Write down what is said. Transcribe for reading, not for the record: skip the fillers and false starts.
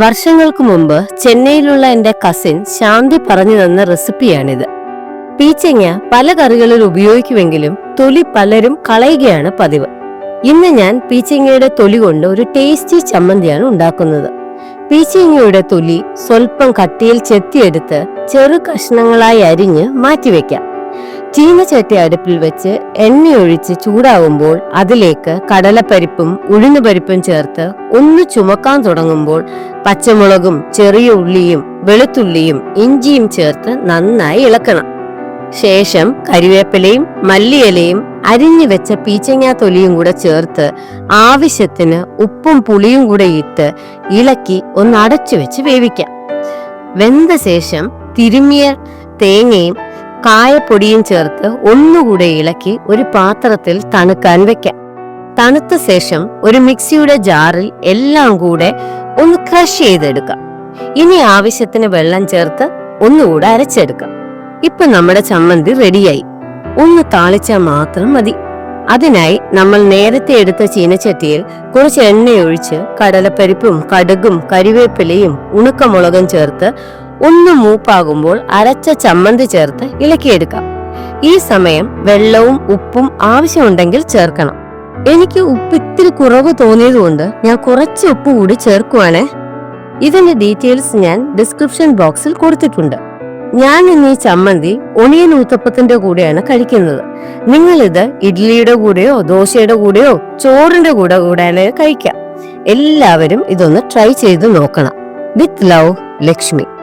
വർഷങ്ങൾക്ക് മുമ്പ് ചെന്നൈയിലുള്ള എന്റെ കസിൻ ശാന്തി പറഞ്ഞു തന്ന റെസിപ്പിയാണിത്. പീച്ചങ്ങ പല കറികളിൽ ഉപയോഗിക്കുമെങ്കിലും തൊലി പലരും കളയുകയാണ് പതിവ്. ഇന്ന് ഞാൻ പീച്ചങ്ങയുടെ തൊലി കൊണ്ട് ഒരു ടേസ്റ്റി ചമ്മന്തിയാണ് ഉണ്ടാക്കുന്നത്. പീച്ചങ്ങയുടെ തൊലി സ്വല്പം കട്ടിയിൽ ചെത്തിയെടുത്ത് ചെറു കഷ്ണങ്ങളായി അരിഞ്ഞ് മാറ്റിവെക്കാം. ചീനച്ചട്ടി അടുപ്പിൽ വെച്ച് എണ്ണയൊഴിച്ച് ചൂടാകുമ്പോൾ അതിലേക്ക് കടലപ്പരിപ്പും ഉഴുന്നുപരിപ്പും ചേർത്ത് ഒന്ന് ചുമക്കാൻ തുടങ്ങുമ്പോൾ പച്ചമുളകും ചെറിയ ഉള്ളിയും വെളുത്തുള്ളിയും ഇഞ്ചിയും ചേർത്ത് നന്നായി ഇളക്കണം. ശേഷം കരിവേപ്പിലയും മല്ലിയിലയും അരിഞ്ഞു വെച്ച പീച്ചങ്ങ തൊലിയും കൂടെ ചേർത്ത് ആവശ്യത്തിന് ഉപ്പും പുളിയും കൂടെ ഇട്ട് ഇളക്കി ഒന്ന് അടച്ചു വെച്ച് വേവിക്കാം. വെന്ത ശേഷം തിരുമിയ തേങ്ങയും കായപ്പൊടിയും ചേർത്ത് ഒന്നുകൂടെ ഇളക്കി ഒരു പാത്രത്തിൽ തണുക്കാൻ വെക്കാം. തണുത്ത ശേഷം ഒരു മിക്സിയുടെ ജാറിൽ എല്ലാം കൂടെ ഒന്ന് ക്രഷ് ചെയ്തെടുക്കാം. ഇനി ആവശ്യത്തിന് വെള്ളം ചേർത്ത് ഒന്നുകൂടെ അരച്ചെടുക്കാം. ഇപ്പൊ നമ്മുടെ ചമ്മന്തി റെഡിയായി. ഒന്ന് താളിച്ചാൽ മാത്രം മതി. അതിനായി നമ്മൾ നേരത്തെ എടുത്ത ചീനച്ചട്ടിയിൽ കുറച്ച് എണ്ണയൊഴിച്ച് കടലപ്പരിപ്പും കടുകും കരിവേപ്പിലയും ഉണക്കമുളകും ചേർത്ത് ഒന്ന് മൂപ്പാകുമ്പോൾ അരച്ച ചമ്മന്തി ചേർത്ത് ഇളക്കിയെടുക്കാം. ഈ സമയം വെള്ളവും ഉപ്പും ആവശ്യമുണ്ടെങ്കിൽ ചേർക്കണം. എനിക്ക് ഉപ്പ് ഇത്തിരി കുറവ് തോന്നിയതുകൊണ്ട് ഞാൻ കുറച്ച് ഉപ്പ് കൂടി ചേർക്കുവാണ്. ഇതിന്റെ ഡീറ്റെയിൽസ് ഞാൻ ഡിസ്ക്രിപ്ഷൻ ബോക്സിൽ കൊടുത്തിട്ടുണ്ട്. ഞാൻ ഇന്ന് ഈ ചമ്മന്തി ഒണിയൻ ഊത്തപ്പത്തിന്റെ കൂടെയാണ് കഴിക്കുന്നത്. നിങ്ങൾ ഇത് ഇഡ്ഡലിയുടെ കൂടെയോ ദോശയുടെ കൂടെയോ ചോറിന്റെ കൂടെ കഴിക്കാം. എല്ലാവരും ഇതൊന്ന് ട്രൈ ചെയ്ത് നോക്കണം. With love, Lakshmi.